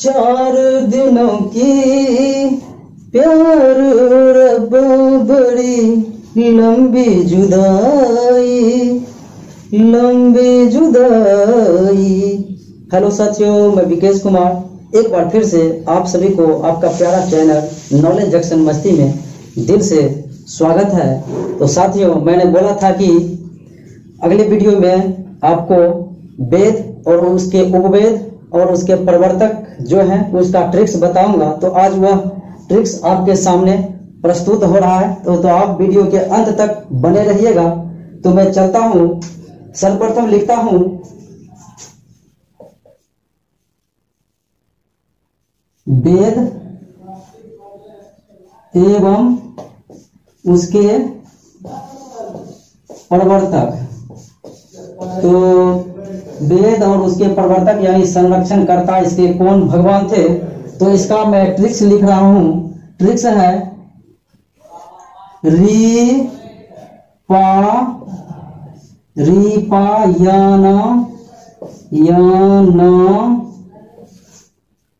4 दिनों की प्यार रब बड़ी लंबी जुदाई। हेलो साथियों, मैं विकेश कुमार एक बार फिर से आप सभी को आपका प्यारा चैनल नॉलेज जंक्शन मस्ती में दिल से स्वागत है। तो साथियों, मैंने बोला था कि अगले वीडियो में आपको वेद और उसके उपवेद और उसके प्रवर्तक जो हैं उसका ट्रिक्स बताऊंगा। तो आज वह ट्रिक्स आपके सामने प्रस्तुत हो रहा है, तो आप वीडियो के अंत तक बने रहिएगा। तो मैं चलता हूं, सर्वप्रथम लिखता हूं वेद एवं उसके प्रवर्तक। तो वेद और उसके प्रवर्तक यानी संरक्षण करता इसके कौन भगवान थे, तो इसका मैं ट्रिक्स लिख रहा हूं। ट्रिक्स है री पा याना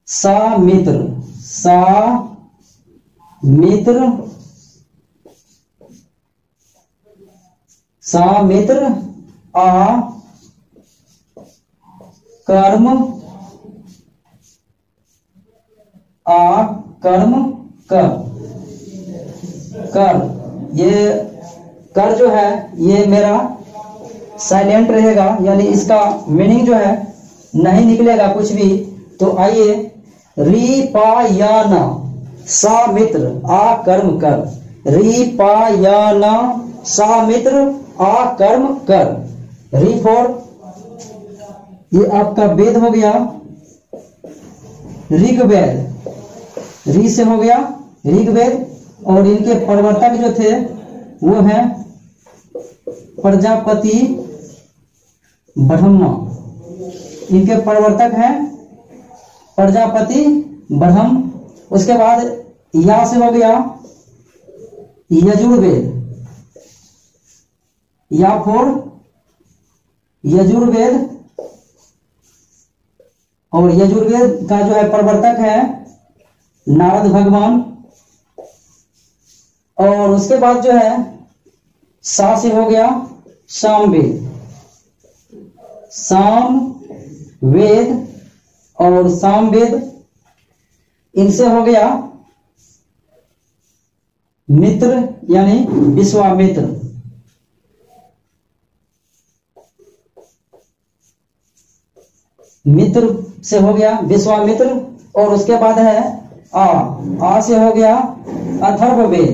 सा मित्र आ कर्म कर। ये कर जो है ये मेरा साइलेंट रहेगा, यानी इसका मीनिंग जो है नहीं निकलेगा कुछ भी। तो आइए, री पा याना सा मित्र आ कर्म कर। री पा याना सा मित्र आ कर्म कर। री फॉर ये आपका वेद हो गया, ऋग्वेद। री से हो गया ऋग्वेद, और इनके प्रवर्तक जो थे वो है प्रजापति ब्रह्मा। इनके प्रवर्तक हैं प्रजापति ब्रह्म। उसके बाद या से हो गया यजुर्वेद, या फोर यजुर्वेद। और यजुर्वेद का जो है प्रवर्तक है नारद भगवान। और उसके बाद जो है सा से हो गया सामवेद। सामवेद और सामवेद, इनसे हो गया मित्र यानी विश्वामित्र। मित्र से हो गया विश्वामित्र। और उसके बाद है आ से हो गया अथर्ववेद।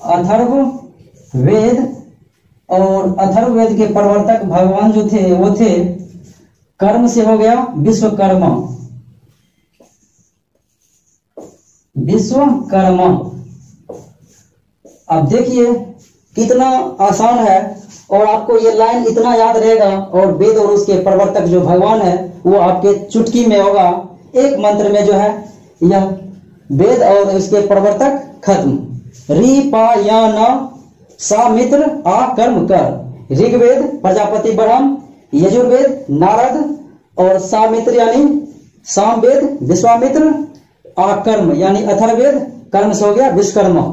अथर्ववेद और अथर्ववेद के प्रवर्तक भगवान जो थे वो थे कर्म से हो गया विश्वकर्मा। अब देखिए कितना आसान है, और आपको ये लाइन इतना याद रहेगा। और वेद और उसके प्रवर्तक जो भगवान है वो आपके चुटकी में होगा, एक मंत्र में जो है यह वेद और उसके प्रवर्तक खत्म। री पा याना सा मित्र आ कर्म कर। ऋग्वेद प्रजापति ब्रह्म, यजुर्वेद नारद, और सामित्र यानी सामवेद विश्वामित्र, आ कर्म यानी अथर्ववेद, कर्म से हो गया विश्वकर्मा।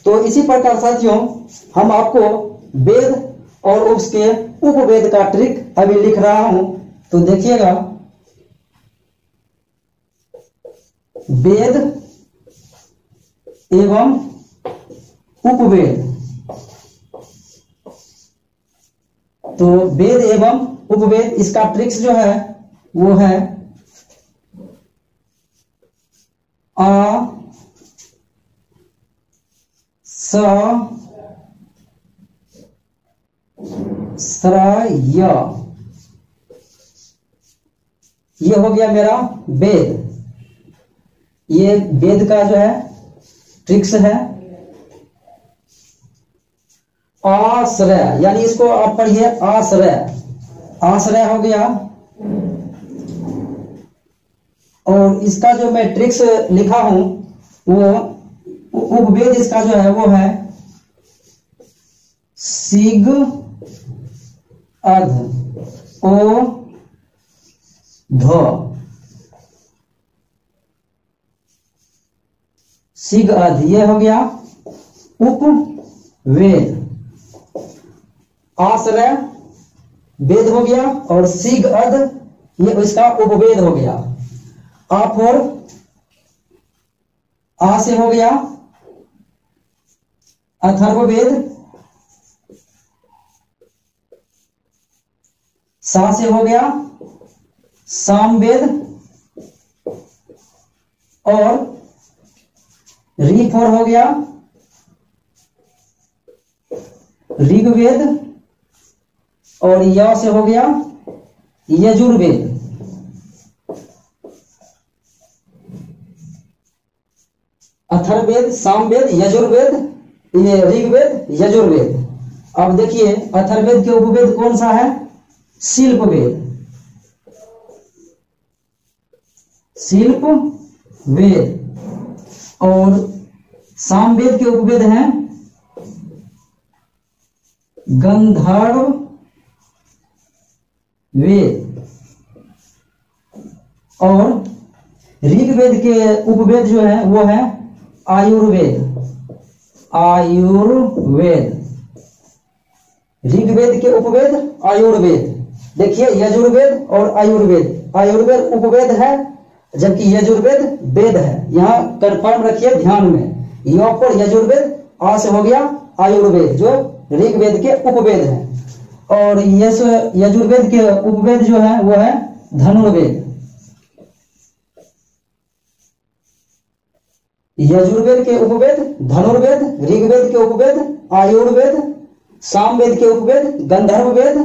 तो इसी प्रकार साथियों हम आपको वेद और उसके उपवेद का ट्रिक अभी लिख रहा हूं। तो देखिएगा, वेद एवं उपवेद। तो वेद एवं उपवेद, इसका ट्रिक्स जो है वो है आ य। ये हो गया मेरा वेद। ये वेद का जो है ट्रिक्स है। आश्रय यानी इसको आप पढ़िए आश्रय। आश्रय हो गया। और इसका जो मैं ट्रिक्स लिखा हूं वो उपवेद इसका जो है वो है सिग अध ओ ध। सिग अध, ये हो गया उपवेद। आश्रय वेद हो गया और सिग अध ये इसका उपवेद हो गया। और आ से हो गया अथर्ववेद, सा से हो गया सामवेद और री फोर हो गया ऋग्वेद और या से हो गया यजुर्वेद। अथर्ववेद, सामवेद, यजुर्वेद, ये ऋग्वेद, यजुर्वेद। अब देखिए अथर्ववेद के उपवेद कौन सा है? शिल्पवेद। शिल्पवेद। और सामवेद के उपवेद हैं गंधर्व वेद। और ऋग्वेद के उपवेद जो है वो है आयुर्वेद। आयुर्वेद। ऋग्वेद के उपवेद आयुर्वेद। देखिए यजुर्वेद और आयुर्वेद, आयुर्वेद उपवेद है जबकि यजुर्वेद वेद है। यहां कंफर्म रखिए ध्यान में, यो पर यजुर्वेद, आ से हो गया आयुर्वेद जो ऋग्वेद के उपवेद है। और यजुर्वेद के उपवेद जो है वो है धनुर्वेद। यजुर्वेद के उपवेद धनुर्वेद, ऋग्वेद के उपवेद आयुर्वेद, सामवेद के उपवेद गंधर्ववेद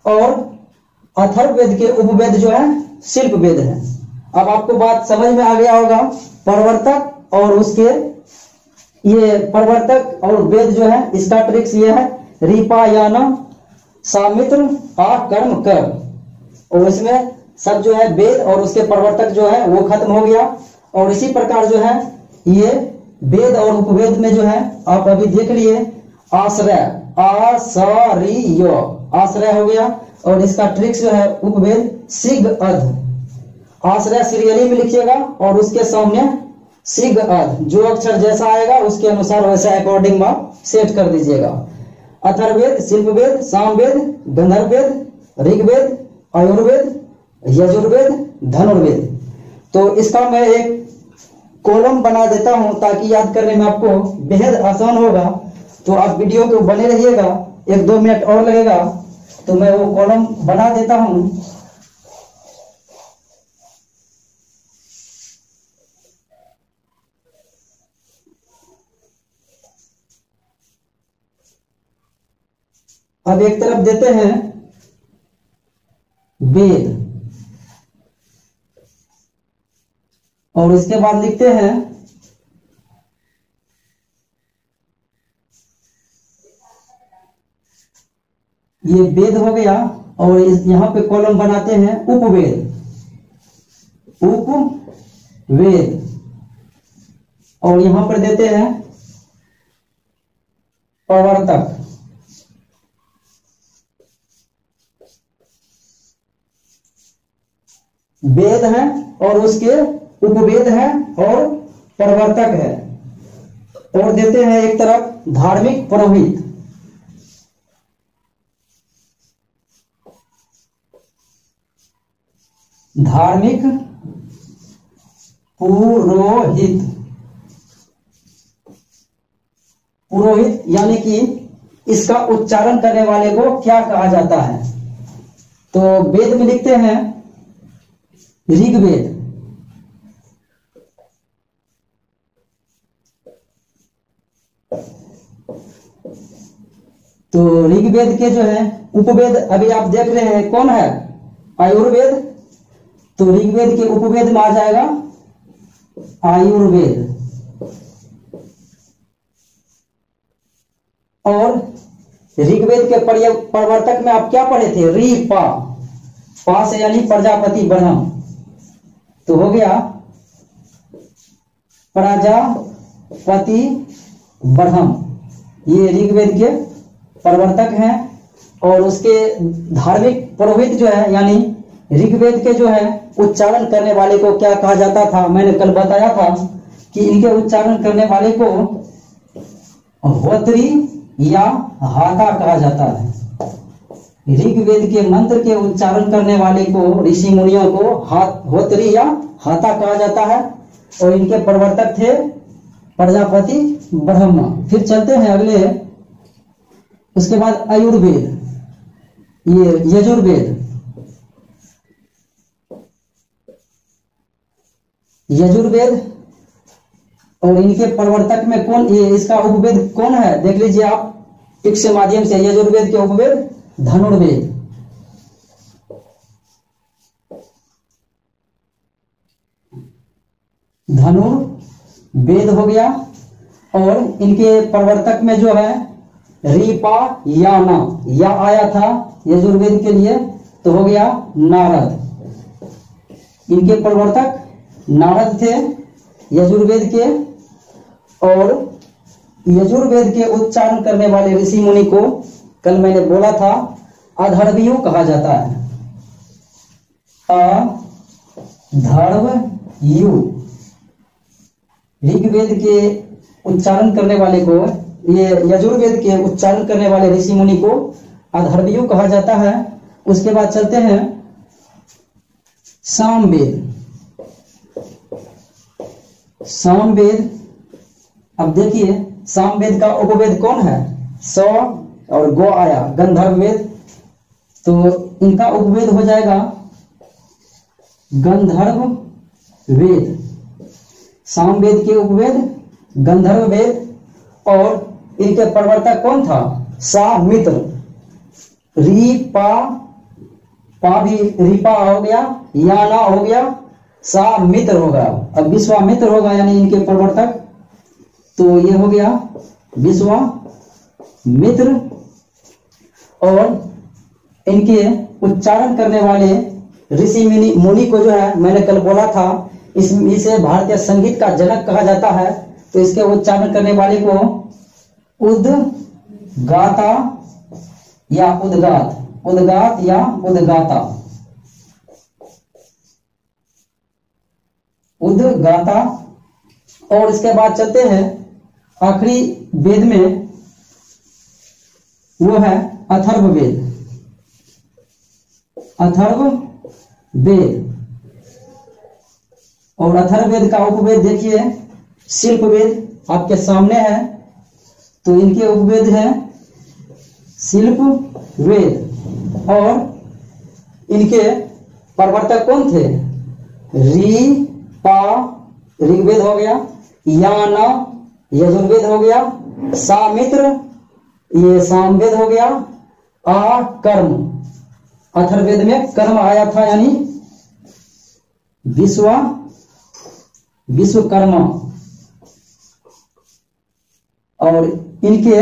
और अथर्ववेद के उपवेद जो है शिल्पवेद है। अब आपको बात समझ में आ गया होगा। प्रवर्तक और उसके ये प्रवर्तक और वेद जो है इसका ट्रिक्स ये है रिपायाना सामित्र आ कर्म कर। और इसमें सब जो है वेद और उसके प्रवर्तक जो है वो खत्म हो गया। और इसी प्रकार जो है ये वेद और उपवेद में जो है आप अभी देख लिए आश्रय, आश्रय, आश्रय हो गया। और इसका ट्रिक्स जो है उपवेद सिग अध। आश्रय सीरियली में लिखिएगा और उसके सामने सिग अध, जो अक्षर जैसा आएगा उसके अनुसार वैसा अकॉर्डिंग में सेट कर दीजिएगा। अथर्ववेद, शिल्पवेद, सामवेद, गंधर्ववेद, ऋग्वेद, आयुर्वेद, यजुर्वेद, धनुर्वेद। तो इसका मैं एक कॉलम बना देता हूं ताकि याद करने में आपको बेहद आसान होगा। तो आप वीडियो को बने रहिएगा, 1-2 मिनट और लगेगा तो मैं वो कॉलम बना देता हूं। अब एक तरफ देते हैं वेद और इसके बाद लिखते हैं ये वेद हो गया। और यहां पे कॉलम बनाते हैं उपवेद, उपवेद। और यहां पर देते हैं प्रवर्तक। वेद है और उसके उपवेद है और प्रवर्तक है। और देते हैं एक तरफ धार्मिक पुरोहित। धार्मिक पुरोहित, पुरोहित यानी कि इसका उच्चारण करने वाले को क्या कहा जाता है? तो वेद में लिखते हैं ऋग्वेद। तो ऋग्वेद के जो है उपवेद अभी आप देख रहे हैं कौन है? आयुर्वेद। तो ऋग्वेद के उपवेद में आ जाएगा आयुर्वेद। और ऋग्वेद के प्रवर्तक में आप क्या पढ़े थे? री पा, पा से यानी प्रजापति ब्रह्म। तो हो गया प्रजापति ब्रह्म। ये ऋग्वेद के प्रवर्तक हैं। और उसके धार्मिक पुरोहित जो है यानी ऋग्वेद के जो है उच्चारण करने वाले को क्या कहा जाता था? मैंने कल बताया था कि इनके उच्चारण करने वाले को होत्री या हाता कहा जाता है। ऋग्वेद के मंत्र के उच्चारण करने वाले को, ऋषि मुनियों को होत्री या हाता कहा जाता है और इनके प्रवर्तक थे प्रजापति ब्रह्मा। फिर चलते हैं अगले, उसके बाद आयुर्वेद, ये यजुर्वेद। यजुर्वेद और इनके प्रवर्तक में कौन, ये इसका उपवेद कौन है देख लीजिए आप टिक के माध्यम से। यजुर्वेद के उपवेद धनुर्वेद। धनुर्वेद हो गया। और इनके प्रवर्तक में जो है रीपा याना, या आया था यजुर्वेद के लिए, तो हो गया नारद। इनके प्रवर्तक नारद थे यजुर्वेद के। और यजुर्वेद के उच्चारण करने वाले ऋषि मुनि को कल मैंने बोला था अधर्वयु कहा जाता है। अधर्वयु ऋग्वेद के उच्चारण करने वाले को, ये यजुर्वेद के उच्चारण करने वाले ऋषि मुनि को अधर्वयु कहा जाता है। उसके बाद चलते हैं सामवेद। सामवेद, अब देखिए सामवेद का उपवेद कौन है, स और गो आया गंधर्व वेद, तो इनका उपवेद हो जाएगा गंधर्व वेद। सामवेद के उपवेद गंधर्व वेद। और इनके प्रवर्तक कौन था, सामित्र। रीपा, पा भी रीपा हो गया, याना हो गया, सामित्र होगा। अब विश्वामित्र होगा यानी इनके प्रवर्तक, तो ये हो गया विश्वामित्र। और इनके उच्चारण करने वाले ऋषि मुनि को जो है मैंने कल बोला था, इसे भारतीय संगीत का जनक कहा जाता है। तो इसके उच्चारण करने वाले को उद्गाता या उद्गात, उद्गात या उद्गाता, उद्गाता। और इसके बाद चलते हैं आखिरी वेद में, वो है अथर्ववेद। अथर्ववेद और अथर्ववेद का उपवेद देखिए शिल्पवेद आपके सामने है। तो इनके उपवेद है शिल्पवेद। और इनके प्रवर्तक कौन थे, री पा ऋग्वेद हो गया, याना यजुर्वेद हो गया, सामित्र ये सामवेद हो गया, आ कर्म अथर्ववेद में कर्म आया था यानी विश्वकर्मा। और इनके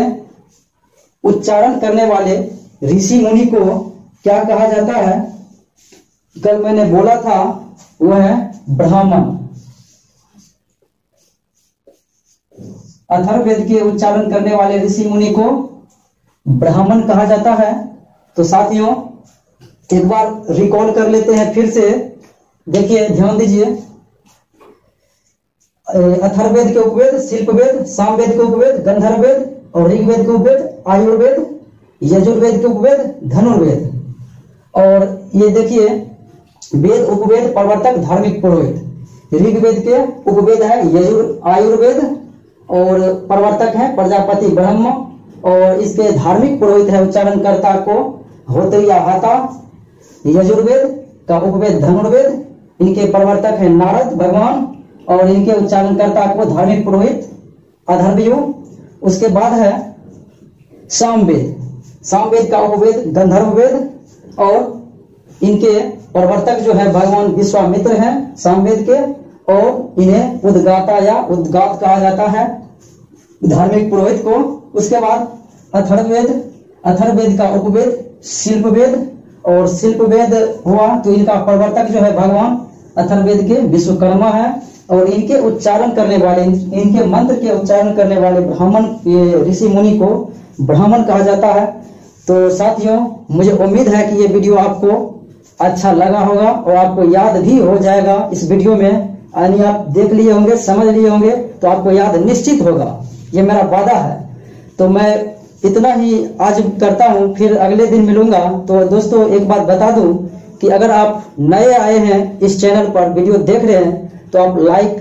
उच्चारण करने वाले ऋषि मुनि को क्या कहा जाता है, कल मैंने बोला था वह है ब्राह्मण। अथर्ववेद के उच्चारण करने वाले ऋषि मुनि को ब्राह्मण कहा जाता है। तो साथियों एक बार रिकॉल कर लेते हैं फिर से, देखिए ध्यान दीजिए। अथर्ववेद के उपवेद शिल्पवेद, सामवेद के उपवेद गंधर्ववेद और ऋग्वेद के उपवेद आयुर्वेद, यजुर्वेद के उपवेद धनुर्वेद। और ये देखिए वेद उपवेद प्रवर्तक धार्मिक पुरोहित। ऋग्वेद के उपवेद है आयुर्वेद और प्रवर्तक है प्रजापति ब्रह्म। और इसके धार्मिक पुरोहित है उच्चारणकर्ता को होत्री या हाता। यजुर्वेद का उपवेद धनुर्वेद, इनके प्रवर्तक है नारद भगवान और इनके उच्चारणकर्ता को धार्मिक पुरोहित अधर्वयु। उसके बाद है सामवेद। सामवेद का उपवेद गंधर्ववेद और इनके प्रवर्तक जो है भगवान विश्वामित्र हैं सामवेद के। और इन्हें उद्गाता या उद्गात कहा जाता है धार्मिक पुरोहित को। उसके बाद अथर्ववेद, अथर्ववेद का उपवेद शिल्पवेद और शिल्पवेद हुआ तो इनका प्रवर्तक जो है भगवान अथर्ववेद के विश्वकर्मा है। और इनके उच्चारण करने वाले, इनके मंत्र के उच्चारण करने वाले ब्राह्मण ऋषि मुनि को ब्राह्मण कहा जाता है। तो साथियों मुझे उम्मीद है कि ये वीडियो आपको अच्छा लगा होगा और आपको याद भी हो जाएगा इस वीडियो में। यानी आप देख लिए होंगे, समझ लिए होंगे, तो आपको याद निश्चित होगा, ये मेरा वादा है। तो मैं इतना ही आज करता हूँ, फिर अगले दिन मिलूंगा। तो दोस्तों एक बात बता दूं कि अगर आप नए आए हैं इस चैनल पर, वीडियो देख रहे हैं, तो आप लाइक,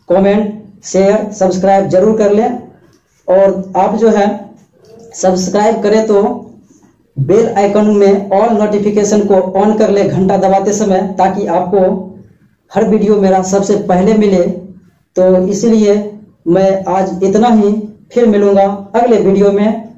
कमेंट, शेयर, सब्सक्राइब जरूर कर लें। और आप जो है सब्सक्राइब करें तो बेल आइकन में ऑल नोटिफिकेशन को ऑन कर ले घंटा दबाते समय, ताकि आपको हर वीडियो मेरा सबसे पहले मिले। तो इसलिए मैं आज इतना ही, फिर मिलूंगा अगले वीडियो में।